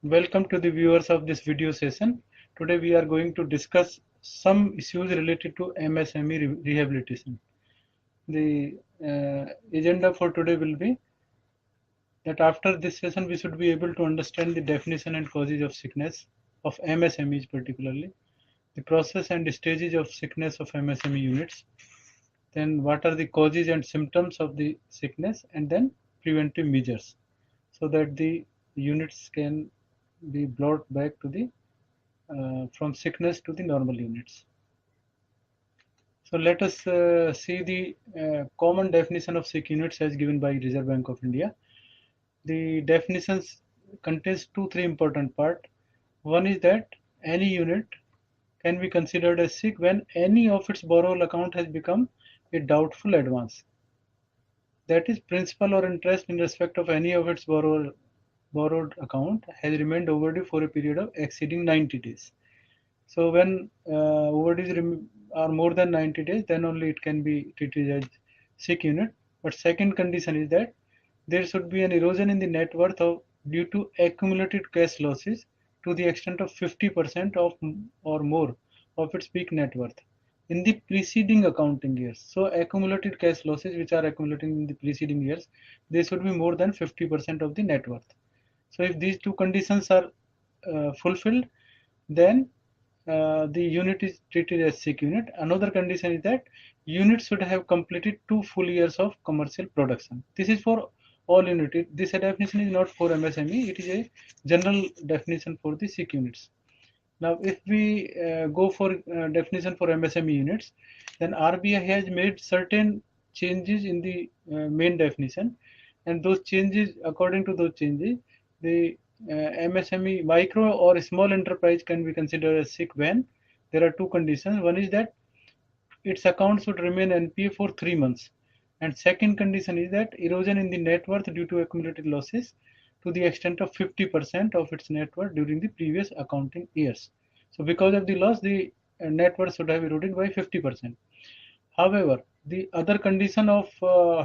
Welcome to the viewers of this video session. Today we are going to discuss some issues related to MSME rehabilitation. The agenda for today will be that after this session we should be able to understand the definition and causes of sickness of MSMEs particularly, the process and stages of sickness of MSME units, then what are the causes and symptoms of the sickness, and then preventive measures so that the units can be brought back to the from sickness to the normal units. So let us see the common definition of sick units as given by Reserve Bank of India. The definitions contains three important parts. One is that any unit can be considered as sick when any of its borrowal account has become a doubtful advance. That is, principal or interest in respect of any of its borrowed account has remained overdue for a period of exceeding 90 days. So when overdues are more than 90 days, then only it can be treated as sick unit. But second condition is that there should be an erosion in the net worth of due to accumulated cash losses to the extent of 50% of or more of its peak net worth in the preceding accounting years. So accumulated cash losses which are accumulating in the preceding years, they should be more than 50% of the net worth. So if these two conditions are fulfilled, then the unit is treated as sick unit. Another condition is that unit should have completed 2 full years of commercial production. This is for all units. This definition is not for MSME. It is a general definition for the sick units. Now, if we go for definition for MSME units, then RBI has made certain changes in the main definition, and those changes, according to those changes, the MSME micro or small enterprise can be considered as sick when there are two conditions. One is that its account should remain NPA for 3 months, and second condition is that erosion in the net worth due to accumulated losses to the extent of 50% of its net worth during the previous accounting years. So because of the loss, the net worth should have eroded by 50%. However, the other condition of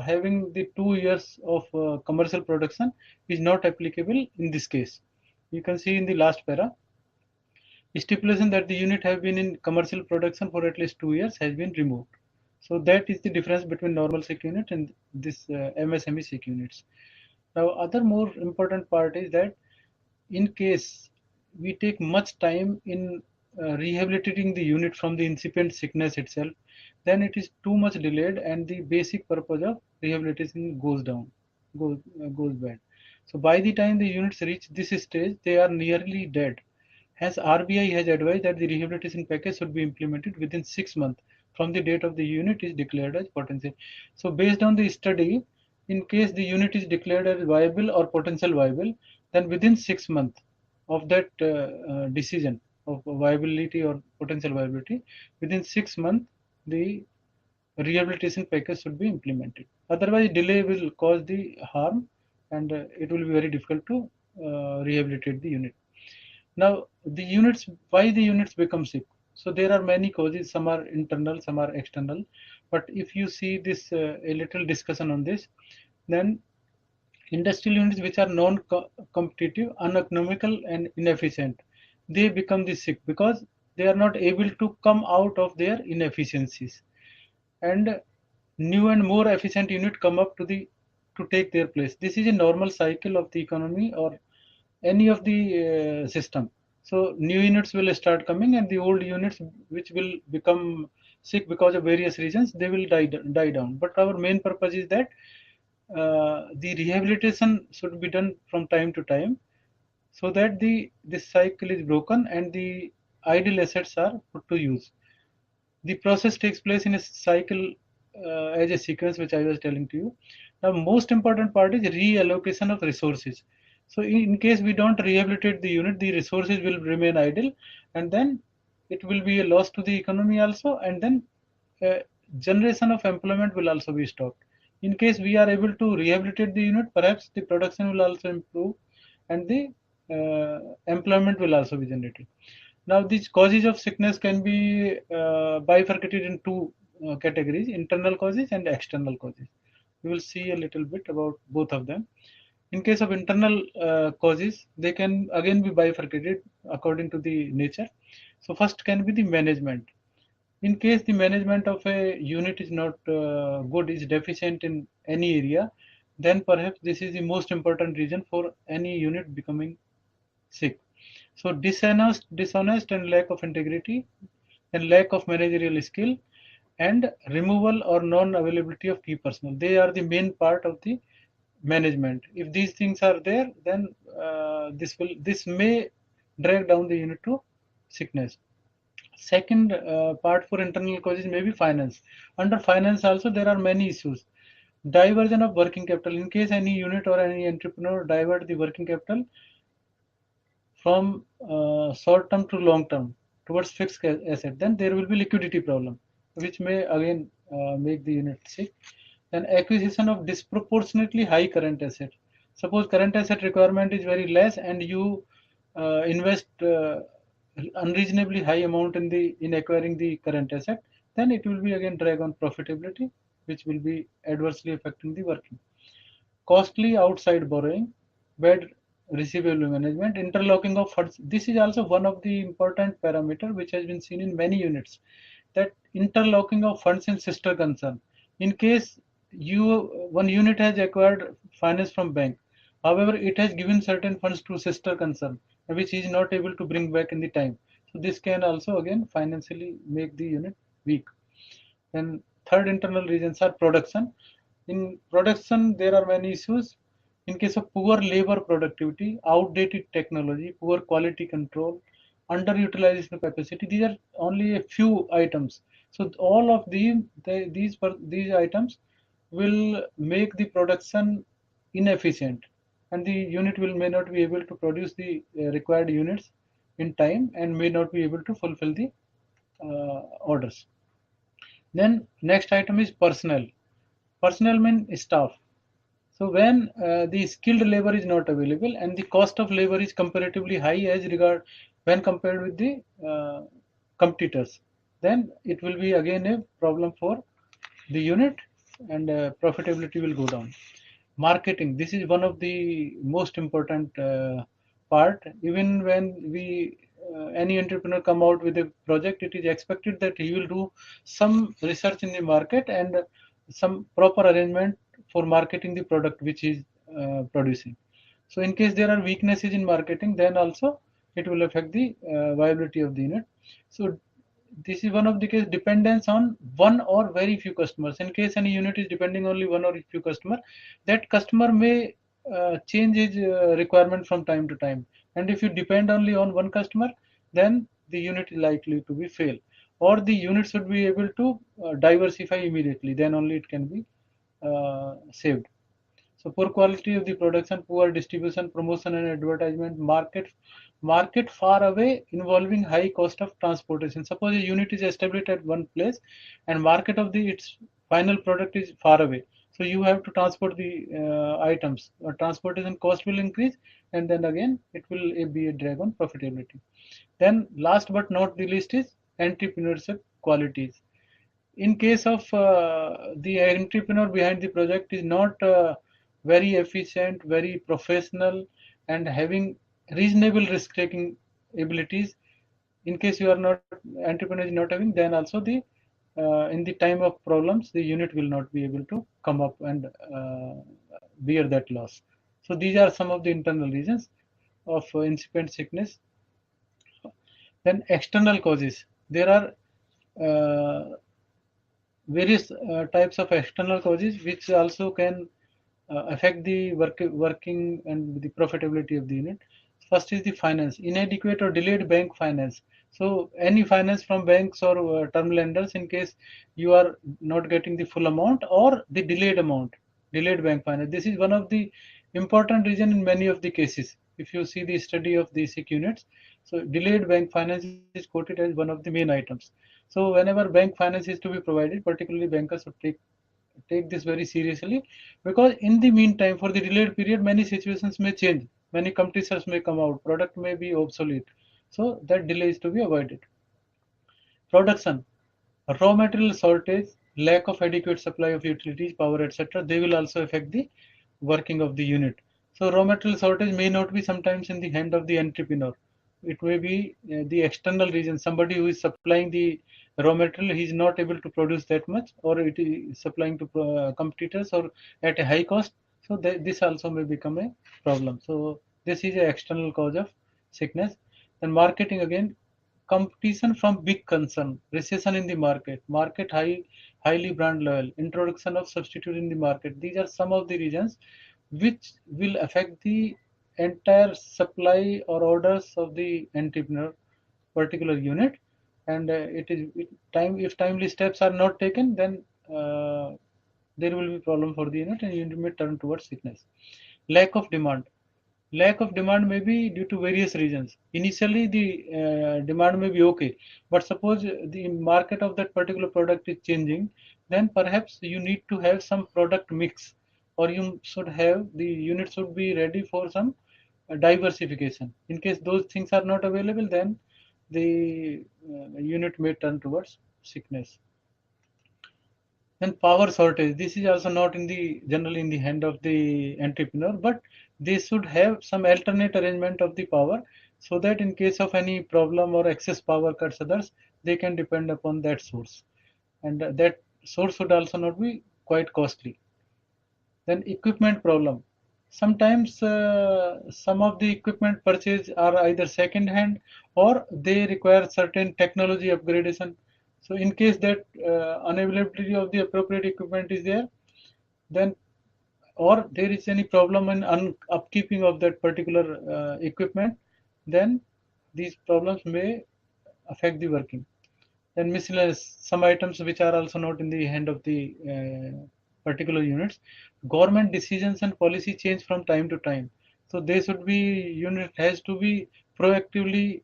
having the 2 years of commercial production is not applicable in this case. You can see in the last para, stipulation that the unit have been in commercial production for at least 2 years has been removed. So that is the difference between normal SIC unit and this MSME SIC units. Now, other more important part is that in case we take much time in rehabilitating the unit from the incipient sickness itself, then it is too much delayed and the basic purpose of rehabilitation goes bad. So by the time the units reach this stage, they are nearly dead. Hence, RBI has advised that the rehabilitation package should be implemented within 6 months from the date of the unit is declared as potential. So based on the study, in case the unit is declared as viable or potential viable, then within 6 months of that decision of viability or potential viability, within 6 months, the rehabilitation package should be implemented. Otherwise, delay will cause the harm and it will be very difficult to rehabilitate the unit. Now, why the units become sick? So there are many causes. Some are internal, some are external. But if you see this a little discussion on this, then industrial units which are non-competitive, uneconomical, and inefficient, they become the sick because they are not able to come out of their inefficiencies, and new and more efficient unit come up to take their place. This is a normal cycle of the economy or any of the system. So new units will start coming and the old units which will become sick because of various reasons, they will die down. But our main purpose is that the rehabilitation should be done from time to time so that the this cycle is broken and the idle assets are put to use. The process takes place in a cycle as a sequence which I was telling to you. Now most important part is reallocation of resources. So in case we don't rehabilitate the unit, the resources will remain idle, and then it will be a loss to the economy also, and then generation of employment will also be stopped. In case we are able to rehabilitate the unit, perhaps the production will also improve and the employment will also be generated. Now, these causes of sickness can be bifurcated in two categories: internal causes and external causes. We will see a little bit about both of them. In case of internal causes, they can again be bifurcated according to the nature. So first can be the management. In case the management of a unit is not good, is deficient in any area, then perhaps this is the most important reason for any unit becoming sick. So dishonest and lack of integrity, and lack of managerial skill, and removal or non-availability of key personnel. They are the main part of the management. If these things are there, then this may drag down the unit to sickness. Second part for internal causes may be finance. Under finance also there are many issues. Diversion of working capital. In case any unit or any entrepreneur divert the working capital from short term to long term towards fixed asset, then there will be liquidity problem, which may again make the unit sick. Then acquisition of disproportionately high current asset. Suppose current asset requirement is very less and you invest unreasonably high amount in acquiring the current asset, then it will be again drag on profitability, which will be adversely affecting the working. Costly outside borrowing, bad receivable management, interlocking of funds. This is also one of the important parameter which has been seen in many units, that interlocking of funds in sister concern. In case one unit has acquired finance from bank, however, it has given certain funds to sister concern, which is not able to bring back in the time. So this can also again financially make the unit weak. And third internal reasons are production. In production, there are many issues. In case of poor labor productivity, outdated technology, poor quality control, underutilization of capacity, these are only a few items. So all of these items will make the production inefficient, and the unit will may not be able to produce the required units in time and may not be able to fulfill the orders. Then next item is personnel. Personnel means staff. So when the skilled labor is not available and the cost of labor is comparatively high as regard when compared with the competitors, then it will be again a problem for the unit, and profitability will go down. Marketing, this is one of the most important part. Even when we any entrepreneur come out with a project, it is expected that he will do some research in the market and some proper arrangement for marketing the product which is producing. So in case there are weaknesses in marketing, then also it will affect the viability of the unit. So this is one of the case, dependence on one or very few customers. In case any unit is depending only one or few customer, that customer may change his requirement from time to time. And if you depend only on one customer, then the unit is likely to be fail, or the unit should be able to diversify immediately, then only it can be saved. So poor quality of the production, poor distribution, promotion and advertisement, market far away involving high cost of transportation. Suppose a unit is established at one place and market of the its final product is far away. So you have to transport the items. Transportation cost will increase, and then again it will be a drag on profitability. Then last but not the least is entrepreneurship qualities. In case of the entrepreneur behind the project is not very efficient, very professional, and having reasonable risk taking abilities, in case you are not entrepreneur is not having, then also the in the time of problems the unit will not be able to come up and bear that loss. So these are some of the internal reasons of incipient sickness. Then external causes, there are various types of external causes which also can affect the working and the profitability of the unit. First is the finance, inadequate or delayed bank finance. So any finance from banks or term lenders, in case you are not getting the full amount or the delayed amount, delayed bank finance. This is one of the important reason in many of the cases. If you see the study of the sick units, so delayed bank finance is quoted as one of the main items. So whenever bank finance is to be provided, particularly bankers should take this very seriously, because in the meantime for the delayed period many situations may change, many competitors may come out, product may be obsolete, so that delay is to be avoided. Production, raw material shortage, lack of adequate supply of utilities, power, etc., they will also affect the working of the unit. So raw material shortage may not be sometimes in the hand of the entrepreneur. It may be the external reason. Somebody who is supplying the raw material, he is not able to produce that much, or it is supplying to competitors or at a high cost. So this also may become a problem. So this is an external cause of sickness. And marketing again, competition from big concern, recession in the market highly brand level, introduction of substitute in the market. These are some of the reasons which will affect the entire supply or orders of the entrepreneur particular unit. And time, if timely steps are not taken, then there will be problem for the unit and unit may turn towards sickness. Lack of demand may be due to various reasons. Initially the demand may be okay, but suppose the market of that particular product is changing, then perhaps you need to have some product mix, or you should have, the unit should be ready for some diversification. In case those things are not available, then the unit may turn towards sickness. Then power shortage. This is also not in the generally in the hand of the entrepreneur, but they should have some alternate arrangement of the power, so that in case of any problem or excess power cuts others, they can depend upon that source, and that source should also not be quite costly. Then equipment problem. Sometimes some of the equipment purchase are either second hand, or they require certain technology upgradation. So in case that unavailability of the appropriate equipment is there, then, or there is any problem in upkeeping of that particular equipment, then these problems may affect the working. Then miscellaneous, some items which are also not in the hand of the particular units. Government decisions and policy change from time to time. So they should be, unit has to be proactively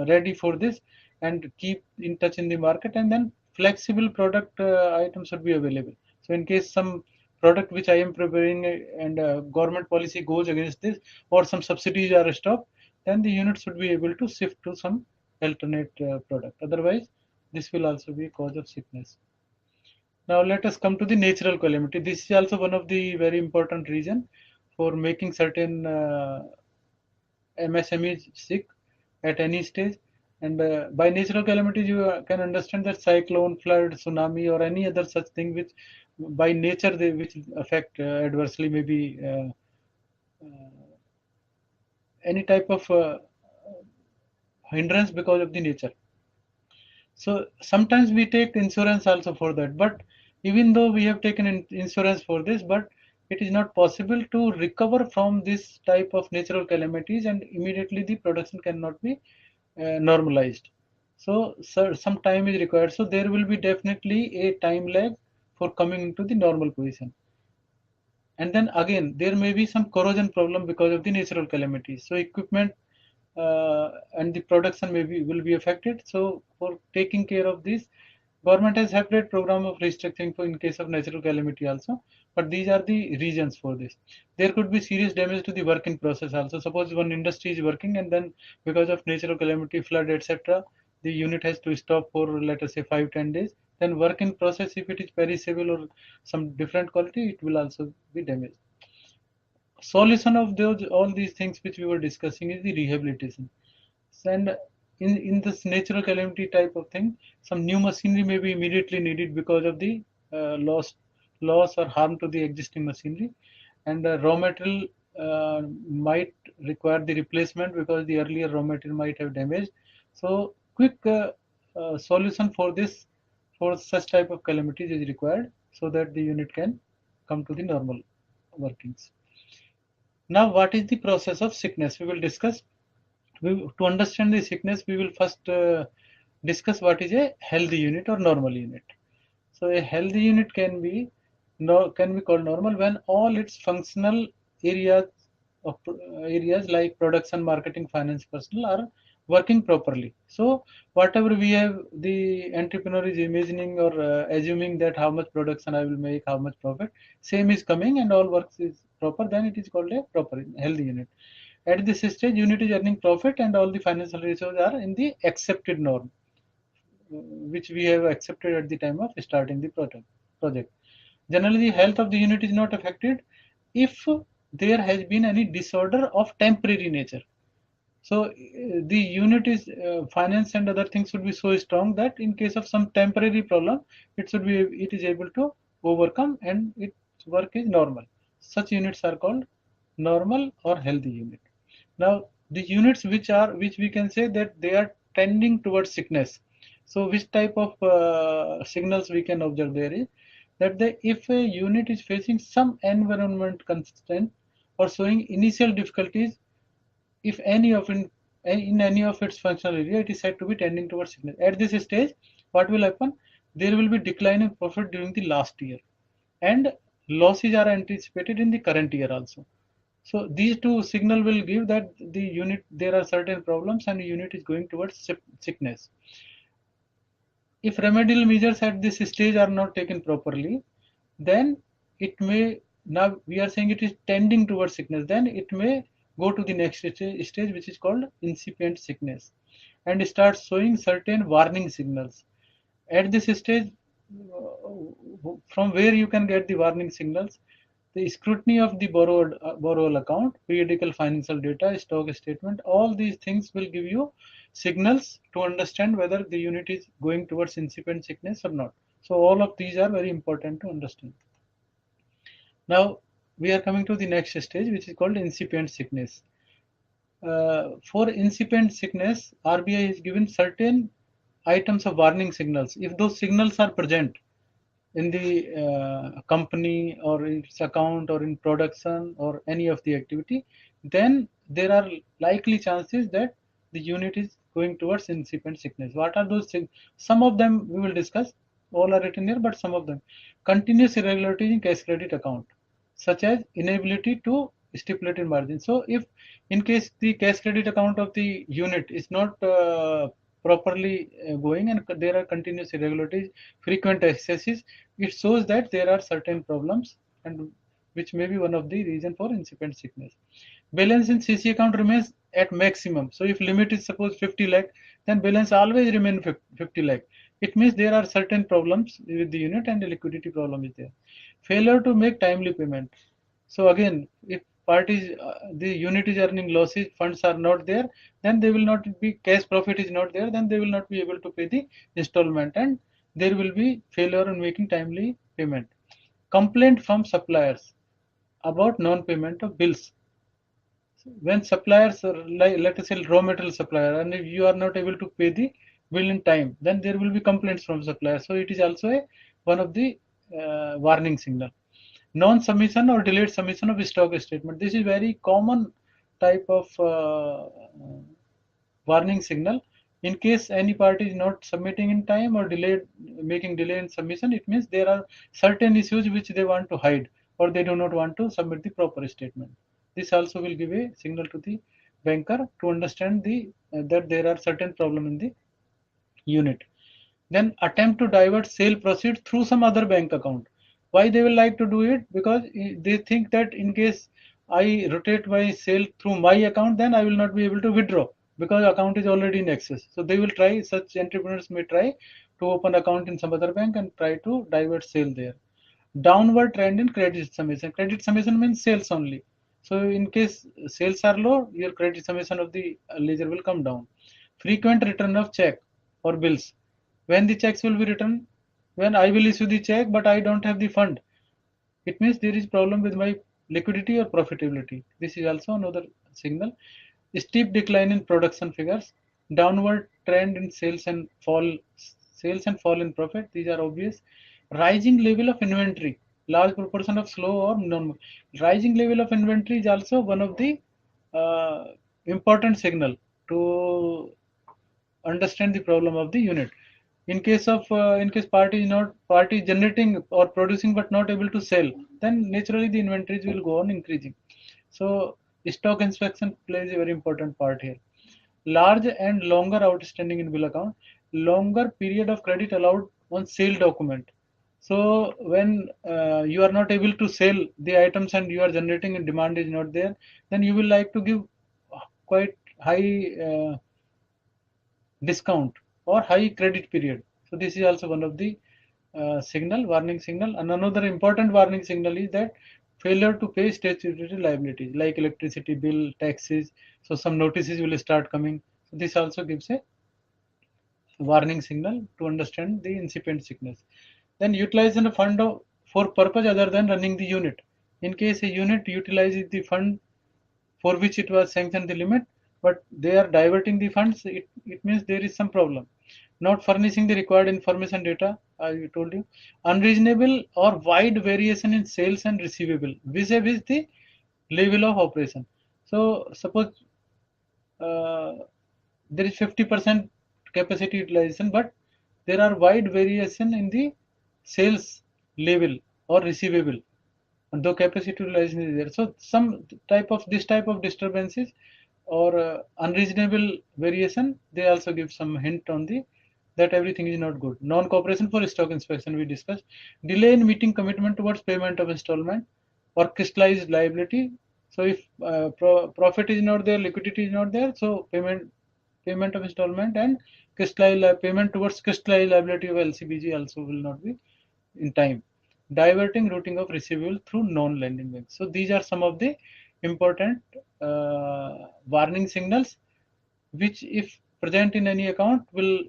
ready for this and keep in touch in the market, and then flexible product items should be available. So in case some product which I am preparing and government policy goes against this, or some subsidies are stopped, then the unit should be able to shift to some alternate product. Otherwise, this will also be a cause of sickness. Now let us come to the natural calamity. This is also one of the very important reason for making certain MSMEs sick at any stage. And by natural calamities, you can understand that cyclone, flood, tsunami, or any other such thing which, by nature, they which affect adversely, maybe any type of hindrance because of the nature. So sometimes we take insurance also for that. But even though we have taken insurance for this, but it is not possible to recover from this type of natural calamities, and immediately the production cannot be normalized. So, some time is required. So there will be definitely a time lag for coming into the normal position. And then again, there may be some corrosion problem because of the natural calamities. So equipment and the production will be affected. So for taking care of this, government has separate program of restructuring for in case of natural calamity also. But these are the reasons for this. There could be serious damage to the working process also. Suppose one industry is working, and then because of natural calamity, flood, etc., the unit has to stop for, let us say, 5-10 days. Then working process, if it is perishable or some different quality, it will also be damaged. Solution of those all these things which we were discussing is the rehabilitation. And in this natural calamity type of thing, some new machinery may be immediately needed because of the loss or harm to the existing machinery, and raw material might require the replacement because the earlier raw material might have damaged. So quick solution for this, for such type of calamities, is required, so that the unit can come to the normal workings. Now, what is the process of sickness? We will discuss. To understand the sickness, we will first discuss what is a healthy unit or normal unit. So, a healthy unit can be, no, can be called normal when all its functional areas areas like production, marketing, finance, personnel are working properly. So, whatever we have, the entrepreneur is imagining or assuming that how much production I will make, how much profit, same is coming, and all works is proper. Then it is called a proper healthy unit. At this stage, unit is earning profit, and all the financial ratios are in the accepted norm, which we have accepted at the time of starting the project. Generally, the health of the unit is not affected if there has been any disorder of temporary nature. So the unit is finance and other things should be so strong that in case of some temporary problem, it is able to overcome and its work is normal. Such units are called normal or healthy unit. Now the units which we can say that they are tending towards sickness. So which type of signals we can observe there is that if a unit is facing some environment constraint or showing initial difficulties, if any of in any of its functional area, it is said to be tending towards sickness. At this stage, what will happen? There will be decline in profit during the last year, and losses are anticipated in the current year also. So these two signal will give that the unit there are certain problems and the unit is going towards sickness. If remedial measures at this stage are not taken properly, then it may, now we are saying it is tending towards sickness, then it may go to the next stage which is called incipient sickness and start showing certain warning signals. At this stage, from where you can get the warning signals, the scrutiny of the borrower account, periodical financial data, stock statement, all these things will give you signals to understand whether the unit is going towards incipient sickness or not. So all of these are very important to understand. Now we are coming to the next stage, which is called incipient sickness. For incipient sickness, RBI has given certain items of warning signals. If those signals are present in the company or in its account or in production or any of the activity, then there are likely chances that the unit is going towards incipient sickness. What are those things? Some of them we will discuss. All are written here, but some of them. Continuous irregularities in cash credit account, such as inability to stipulate in margin. So if in case the cash credit account of the unit is not properly going and there are continuous irregularities, frequent excesses, it shows that there are certain problems and which may be one of the reason for incipient sickness. Balance in CC account remains at maximum. So if limit is suppose 50 lakh, then balance always remain 50 lakh. It means there are certain problems with the unit and the liquidity problem is there. Failure to make timely payment. So again, if parties, the unit is earning losses, funds are not there, then they will not be, cash profit is not there, then they will not be able to pay the installment and there will be failure in making timely payment. Complaint from suppliers about non-payment of bills. When suppliers are like, let us say raw material supplier, and if you are not able to pay the bill in time, then there will be complaints from suppliers. So it is also one of the warning signal. Non-submission or delayed submission of stock statement. This is very common type of warning signal. In case any party is not submitting in time or delayed making delay in submission, it means there are certain issues which they want to hide or they do not want to submit the proper statement. This also will give a signal to the banker to understand that there are certain problem in the unit. Then attempt to divert sale proceeds through some other bank account. Why they will like to do it? Because they think that in case I rotate my sale through my account, then I will not be able to withdraw because account is already in excess. So they will try, such entrepreneurs may try to open account in some other bank and try to divert sale there. Downward trend in credit summation. Credit summation means sales only. So in case sales are low, your credit summation of the ledger will come down. Frequent return of check or bills. When the checks will be returned, when I will issue the check but I don't have the fund, it means there is problem with my liquidity or profitability. This is also another signal. Steep decline in production figures, downward trend in sales and fall in profit. These are obvious. Rising level of inventory, large proportion of slow or non. Rising level of inventory is also one of the uh, important signal to understand the problem of the unit. In case party generating or producing but not able to sell, then naturally the inventories will go on increasing. So stock inspection plays a very important part here. Large and longer outstanding in bill account, longer period of credit allowed on sale document. So when you are not able to sell the items and you are generating and demand is not there, then you will like to give quite high discount or high credit period. So this is also one of the warning signal. And another important warning signal is that failure to pay statutory liabilities like electricity bill, taxes. So some notices will start coming. So this also gives a warning signal to understand the incipient sickness. Then utilizing the fund for purpose other than running the unit. In case a unit utilizes the fund for which it was sanctioned the limit, but they are diverting the funds, it means there is some problem. Not furnishing the required information data, I told you. Unreasonable or wide variation in sales and receivable vis-a-vis the level of operation. So suppose uh, there is 50% capacity utilization, but there are wide variation in the sales level or receivable, and though capacity utilization is there. So some type of disturbances or unreasonable variation, they also give some hint on the that everything is not good. Non-cooperation for stock inspection we discussed. Delay in meeting commitment towards payment of installment or crystallized liability. So if profit is not there, liquidity is not there, so payment of installment and crystallized payment towards crystallized liability of LCBG also will not be in time. Diverting routing of receivable through non-lending banks. So these are some of the important warning signals which if present in any account will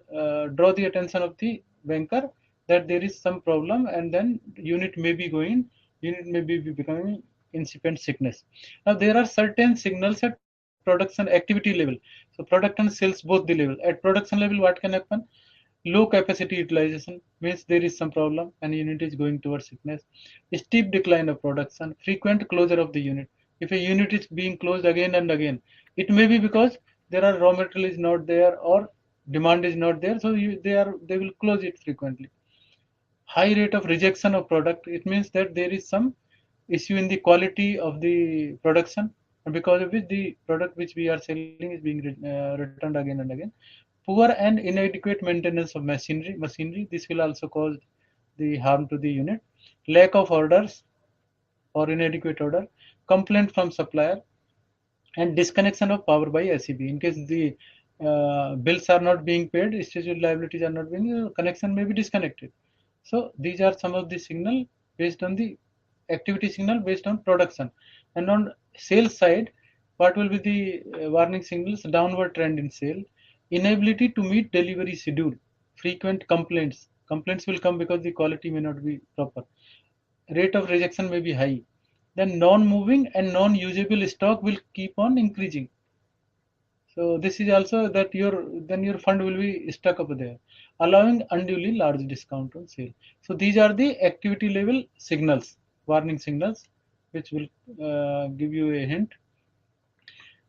draw the attention of the banker that there is some problem, and then unit may be becoming incipient sickness. Now there are certain signals at production activity level. So product and sales both the level. At production level what can happen? Low capacity utilization means there is some problem and unit is going towards sickness. Steep decline of production, frequent closure of the unit. If a unit is being closed again and again, it may be because there are raw material is not there or demand is not there, so they will close it frequently. High rate of rejection of product, it means that there is some issue in the quality of the production, and because of which the product which we are selling is being returned again and again. Poor and inadequate maintenance of machinery, this will also cause the harm to the unit. Lack of orders or inadequate order, complaint from supplier, and disconnection of power by SEB. In case the bills are not being paid, statutory liabilities are not being, connection may be disconnected. So these are some of the signal based on the activity signal based on production. And on sales side, what will be the warning signals? Downward trend in sale, inability to meet delivery schedule, frequent complaints. Complaints will come because the quality may not be proper. Rate of rejection may be high. Then non-moving and non-usable stock will keep on increasing. So this is also that your fund will be stuck up there, allowing unduly large discount on sale. So these are the activity level signals, warning signals, which will give you a hint.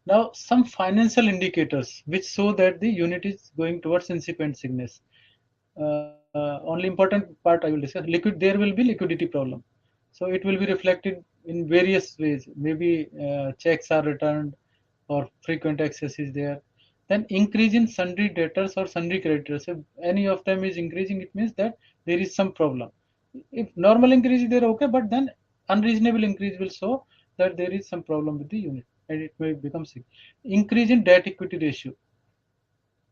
Now some financial indicators which show that the unit is going towards incipient sickness. Only important part I will discuss. There will be liquidity problem. So it will be reflected in various ways. Maybe checks are returned or frequent access is there. Then increase in sundry debtors or sundry creditors. If any of them is increasing, it means that there is some problem. If normal increase is there, okay, but then unreasonable increase will show that there is some problem with the unit and it may become sick. Increase in debt equity ratio.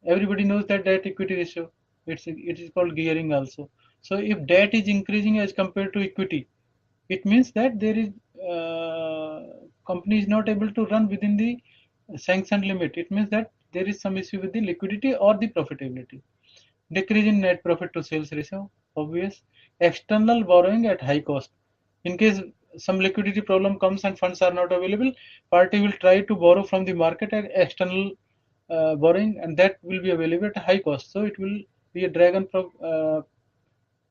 Everybody knows that debt equity ratio, it is called gearing also. So if debt is increasing as compared to equity, it means that there is company is not able to run within the sanctioned limit. It means that there is some issue with the liquidity or the profitability. Decrease in net profit to sales ratio, obvious. External borrowing at high cost. In case some liquidity problem comes and funds are not available, party will try to borrow from the market at external borrowing, and that will be available at a high cost. So it will be a drag on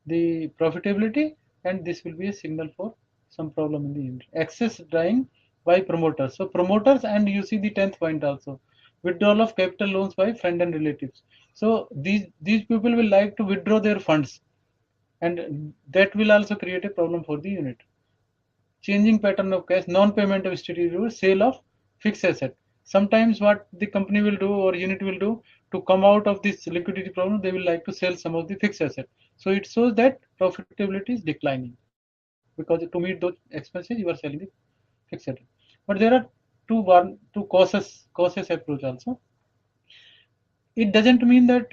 the profitability, and this will be a signal for some problem in the unit. Excess drawing by promoters. So promoters, and you see the 10th point also, withdrawal of capital loans by friend and relatives. So these people will like to withdraw their funds, and that will also create a problem for the unit. Changing pattern of cash, non-payment of statutory, sale of fixed asset. Sometimes what the company will do or unit will do to come out of this liquidity problem, they will like to sell some of the fixed asset. So it shows that profitability is declining because to meet those expenses you are selling the fixed asset. But there are two cautious approach also. it doesn't mean that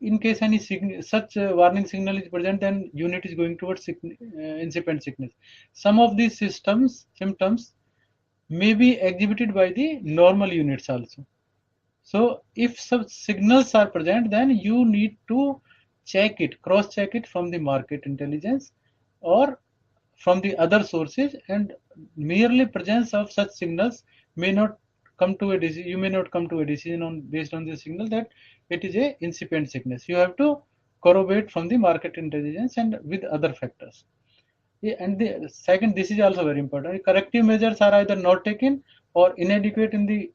in case any such warning signal is present, then unit is going towards incipient sickness. Some of these symptoms may be exhibited by the normal units also. So if some signals are present, then you need to check it, cross check it from the market intelligence or from the other sources, and merely presence of such signals may not come to a decision. You may not come to a decision on based on the signal that it is a incipient sickness. You have to corroborate from the market intelligence and with other factors. Yeah, and the second, this is also very important. Corrective measures are either not taken or inadequate in the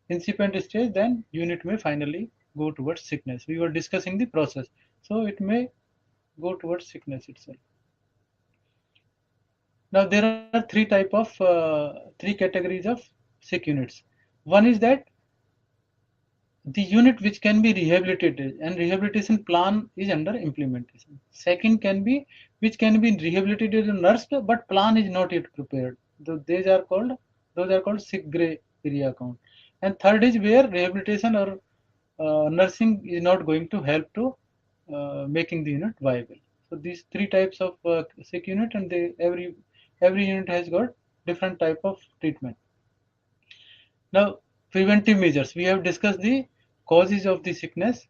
incipient stage, then unit may finally go towards sickness. We were discussing the process, so it may go towards sickness itself. Now there are three categories of sick units. One is that the unit which can be rehabilitated and rehabilitation plan is under implementation. Second can be which can be rehabilitated and nursed, but plan is not yet prepared. Those are called sick gray area account. And third is where rehabilitation or nursing is not going to help to making the unit viable. So these three types of sick unit, and every unit has got different type of treatment. Now, preventive measures. We have discussed the causes of the sickness,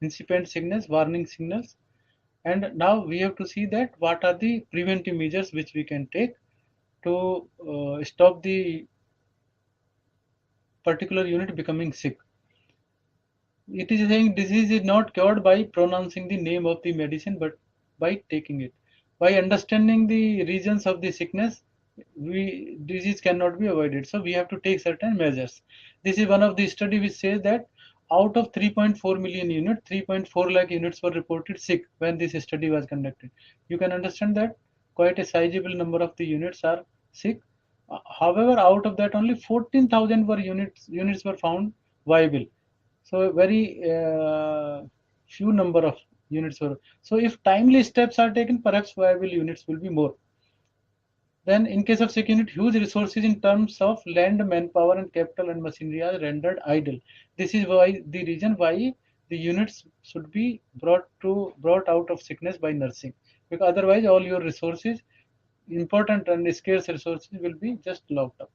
incipient sickness, warning signals, and now we have to see that what are the preventive measures which we can take to stop the particular unit becoming sick. It is saying disease is not cured by pronouncing the name of the medicine, but by taking it. By understanding the reasons of the sickness, disease cannot be avoided. So we have to take certain measures. This is one of the study which says that out of 3.4 million units, 3.4 lakh units were reported sick when this study was conducted. You can understand that quite a sizable number of the units are sick. However, out of that, only 14,000 units were found viable. So very few number of units were. So if timely steps are taken, perhaps viable units will be more. Then in case of sick unit, huge resources in terms of land, manpower and capital and machinery are rendered idle. This is why the reason why the units should be brought out of sickness by nursing, because otherwise all your resources, important and scarce resources, will be just locked up.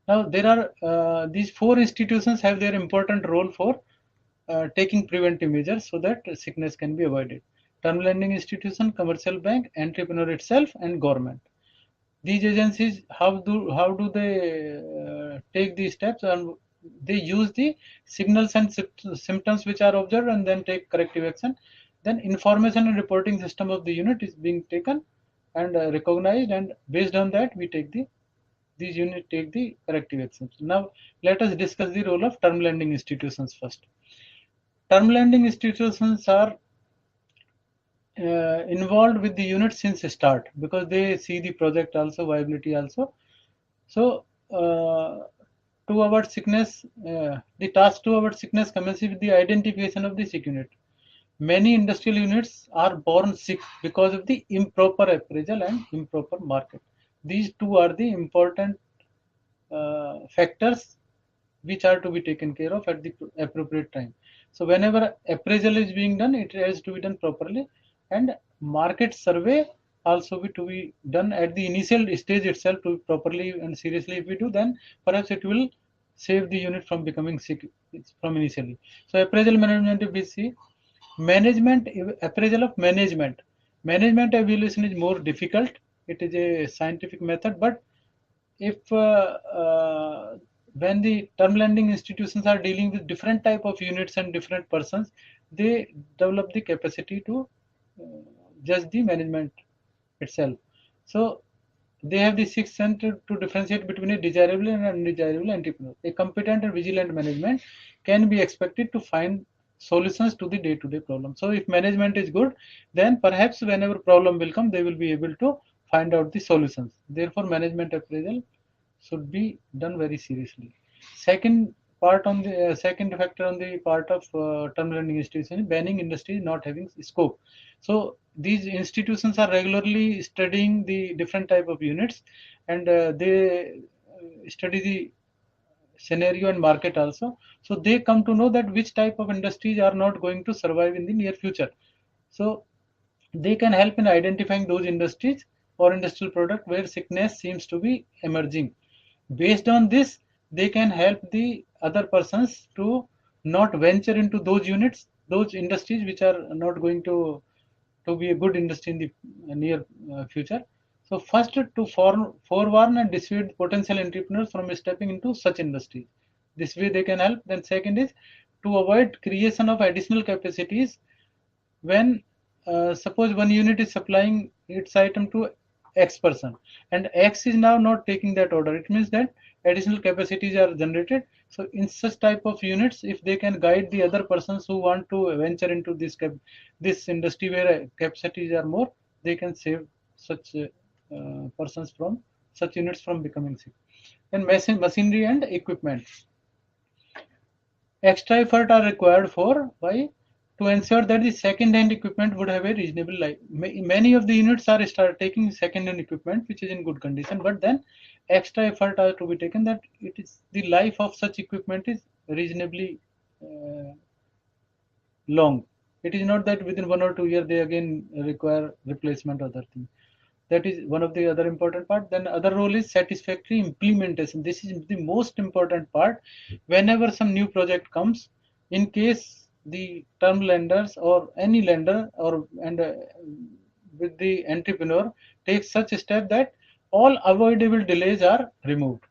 Now there are these four institutions have their important role for taking preventive measures so that sickness can be avoided. Term lending institution, commercial bank, entrepreneur itself, and government. These agencies, how do they take these steps? And they use the signals and symptoms which are observed and then take corrective action. Then information and reporting system of the unit is being taken and recognized, and based on that we take these units take the corrective actions. Now let us discuss the role of term lending institutions first. Term lending institutions are involved with the unit since the start, because they see the project also, viability also. So to avoid sickness, the task to avoid sickness commences with the identification of the sick unit. Many industrial units are born sick because of the improper appraisal and improper market. These two are the important factors which are to be taken care of at the appropriate time. So whenever appraisal is being done, it has to be done properly, and market survey also to be done at the initial stage itself to properly and seriously. If we do, then perhaps it will save the unit from becoming sick from initially. So appraisal management, if we see, management appraisal of management evaluation is more difficult. It is a scientific method, but if when the term lending institutions are dealing with different type of units and different persons, they develop the capacity to uh, judge the management itself. So they have the sixth sense to differentiate between a desirable and undesirable entrepreneur. A competent and vigilant management can be expected to find solutions to the day-to-day problem. So if management is good, then perhaps whenever problem will come, they will be able to find out the solutions. Therefore, management appraisal should be done very seriously. Second second factor on the part of term lending institutions, banning industry not having scope. So these institutions are regularly studying the different type of units, and they study the scenario and market also. So they come to know that which type of industries are not going to survive in the near future. So they can help in identifying those industries or industrial product where sickness seems to be emerging. Based on this, they can help the other persons to not venture into those units, those industries which are not going to be a good industry in the near future. So first, to forewarn and dissuade potential entrepreneurs from stepping into such industries. This way they can help. Then second is to avoid creation of additional capacities when suppose one unit is supplying its item to X person and X is now not taking that order. It means that additional capacities are generated. So in such type of units, if they can guide the other persons who want to venture into this industry where capacities are more, they can save such persons from such units from becoming sick. And machinery and equipment. Extra effort are required for why to ensure that the second-hand equipment would have a reasonable life. Many of the units are start taking second-hand equipment which is in good condition, but then extra effort are to be taken that it is the life of such equipment is reasonably uh, long. It is not that within 1 or 2 years they again require replacement or other thing. That is one of the other important part. Then other role is satisfactory implementation. This is the most important part. Whenever some new project comes, in case the term lenders or any lender or and with the entrepreneur takes such a step that all avoidable delays are removed,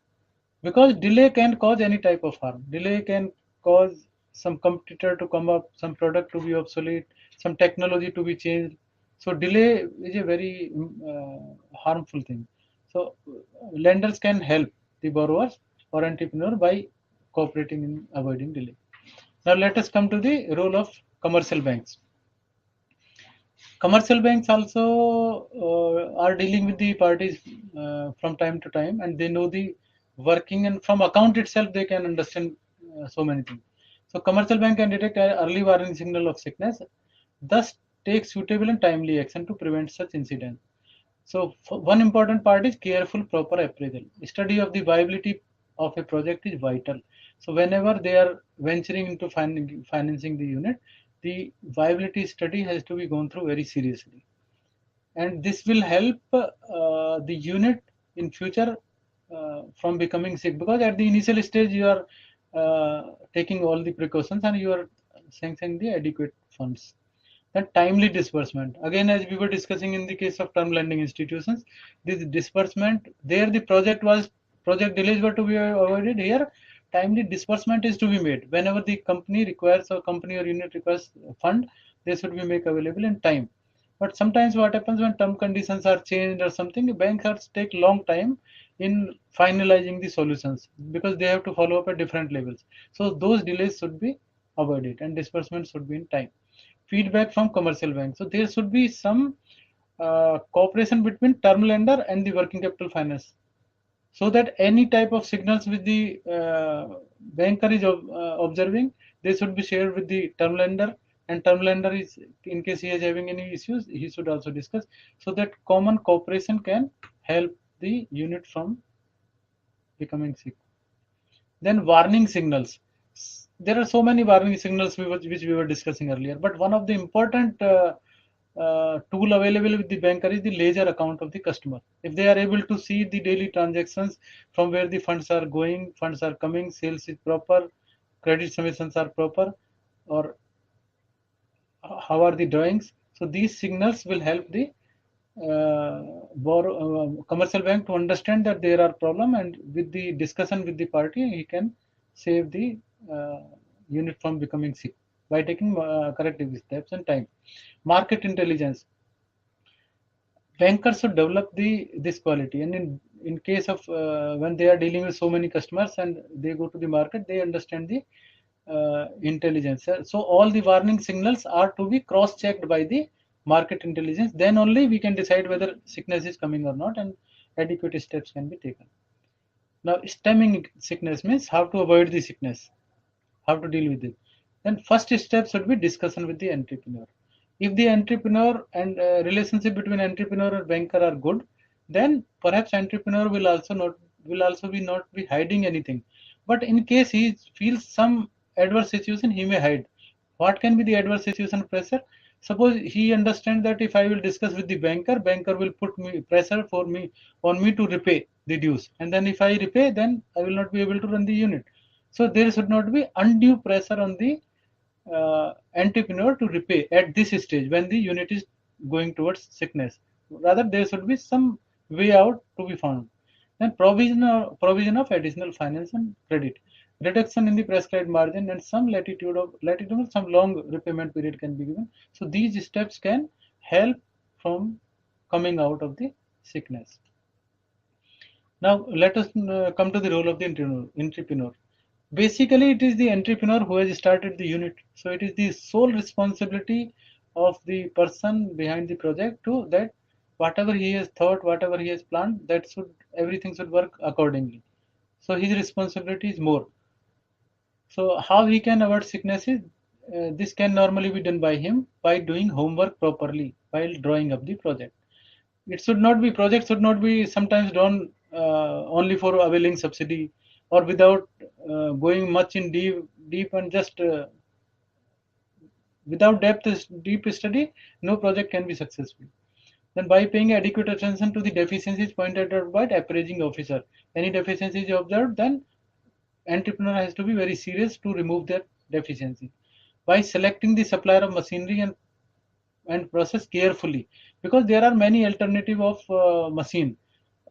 because delay can cause any type of harm. Delay can cause some competitor to come up, some product to be obsolete, some technology to be changed. So delay is a very harmful thing. So lenders can help the borrowers or entrepreneur by cooperating in avoiding delay. Now let us come to the role of commercial banks. Commercial banks also are dealing with the parties from time to time, and they know the working, and from account itself they can understand so many things. So commercial bank can detect an early warning signal of sickness, thus take suitable and timely action to prevent such incidents. So one important part is careful proper appraisal. Study of the viability of a project is vital. So whenever they are venturing into financing the unit, the viability study has to be gone through very seriously, and this will help the unit in future from becoming sick, because at the initial stage you are taking all the precautions and you are sanctioning the adequate funds. Then timely disbursement. Again, as we were discussing in the case of term lending institutions, this disbursement, there the project delays were to be avoided. Here, timely disbursement is to be made. Whenever the company requires or company or unit requires fund, they should be made available in time. But sometimes what happens when term conditions are changed or something, banks take long time in finalizing the solutions because they have to follow up at different levels. So those delays should be avoided and disbursement should be in time. Feedback from commercial banks. So there should be some cooperation between term lender and the working capital finance, so that any type of signals with the banker is observing, they should be shared with the term lender, and term lender is, in case he is having any issues, he should also discuss, so that common cooperation can help the unit from becoming sick. Then warning signals. There are so many warning signals which we were discussing earlier, but one of the important tool available with the banker is the ledger account of the customer. If they are able to see the daily transactions from where the funds are going, funds are coming, sales is proper, credit submissions are proper, or how are the drawings. So these signals will help the commercial bank to understand that there are problem, and with the discussion with the party he can save the uh, unit from becoming sick by taking corrective steps and time. Market intelligence. Bankers should develop this quality, and in case of when they are dealing with so many customers and they go to the market, they understand the intelligence. So all the warning signals are to be cross checked by the market intelligence, then only we can decide whether sickness is coming or not, and adequate steps can be taken. Now stemming sickness means how to avoid the sickness, how to deal with it. Then first step should be discussion with the entrepreneur. If the entrepreneur and relationship between entrepreneur and banker are good, then perhaps entrepreneur will also be not be hiding anything, But in case he feels some adverse situation, he may hide. What can be the adverse situation pressure? Suppose he understands that if I will discuss with the banker, banker will put me pressure for me on me to repay the dues, and then if I repay, then I will not be able to run the unit. So there should not be undue pressure on the entrepreneur to repay at this stage when the unit is going towards sickness. Rather, there should be some way out to be found. Then provision of additional finance and credit, reduction in the prescribed margin, and some latitude, some long repayment period can be given. So these steps can help from coming out of the sickness. Now let us come to the role of the entrepreneur. Basically, it is the entrepreneur who has started the unit. So it is the sole responsibility of the person behind the project to that whatever he has thought, whatever he has planned, that should everything should work accordingly. So his responsibility is more. So how he can avoid sicknesses? This can normally be done by him by doing homework properly while drawing up the project. It should not be project should not be sometimes done only for availing subsidy or without going much in deep and just without deep study, no project can be successful. Then by paying adequate attention to the deficiencies pointed out by the appraising officer, any deficiencies observed, then entrepreneur has to be very serious to remove that deficiency. By selecting the supplier of machinery and process carefully, because there are many alternative of machine,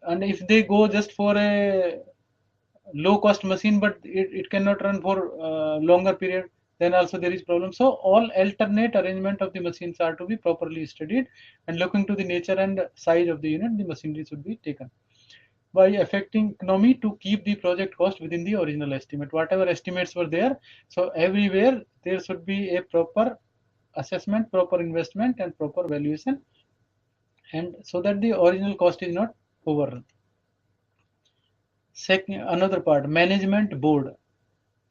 and if they go just for a low cost machine but it cannot run for longer period, then also there is problem. So all alternate arrangement of the machines are to be properly studied, and looking to the nature and size of the unit, the machinery should be taken by affecting economy to keep the project cost within the original estimate, whatever estimates were there. So everywhere there should be a proper assessment, proper investment, and proper valuation, and so that the original cost is not overrun. Second, another part, management board.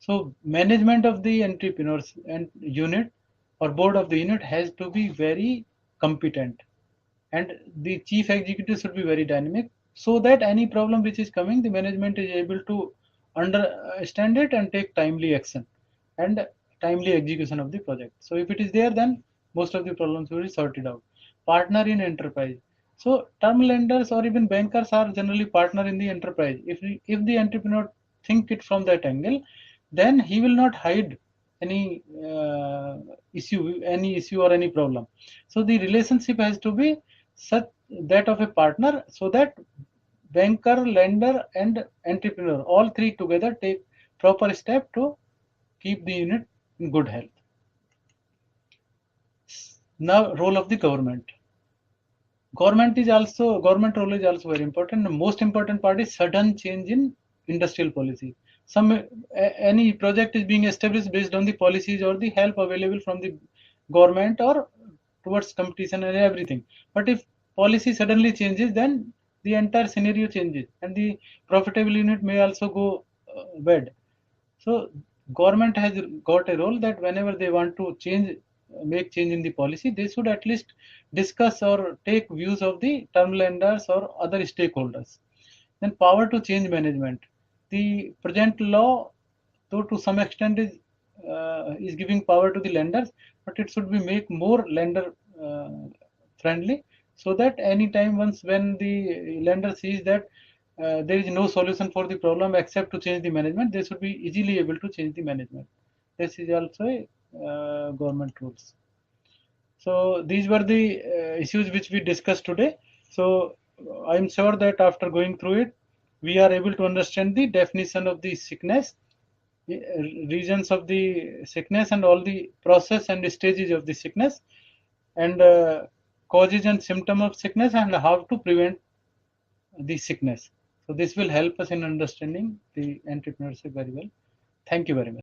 So management of the entrepreneurs and unit or board of the unit has to be very competent, and the chief executive should be very dynamic, so that any problem which is coming, the management is able to understand it and take timely action and timely execution of the project. So if it is there, then most of the problems will be sorted out. Partner in enterprise. So term lenders or even bankers are generally partner in the enterprise. If the entrepreneur think it from that angle, then he will not hide any issue or any problem. So the relationship has to be such that of a partner, so that banker, lender, and entrepreneur, all three together take proper step to keep the unit in good health. Now, role of the government. Government role is also very important. The most important part is sudden change in industrial policy. Any project is being established based on the policies or the help available from the government or towards competition and everything. But if policy suddenly changes, then the entire scenario changes, and the profitable unit may also go bad. So government has got a role that whenever they want to make change in the policy, they should at least discuss or take views of the term lenders or other stakeholders. Then power to change management. The present law, though to some extent is giving power to the lenders, but it should be make more lender friendly, so that any time once when the lender sees that there is no solution for the problem except to change the management, they should be easily able to change the management. This is also a government rules. So these were the issues which we discussed today. So I'm sure that after going through it, we are able to understand the definition of the sickness, reasons of the sickness, and all the process and stages of the sickness, and causes and symptom of sickness, and how to prevent the sickness. So this will help us in understanding the entrepreneurship very well. Thank you very much.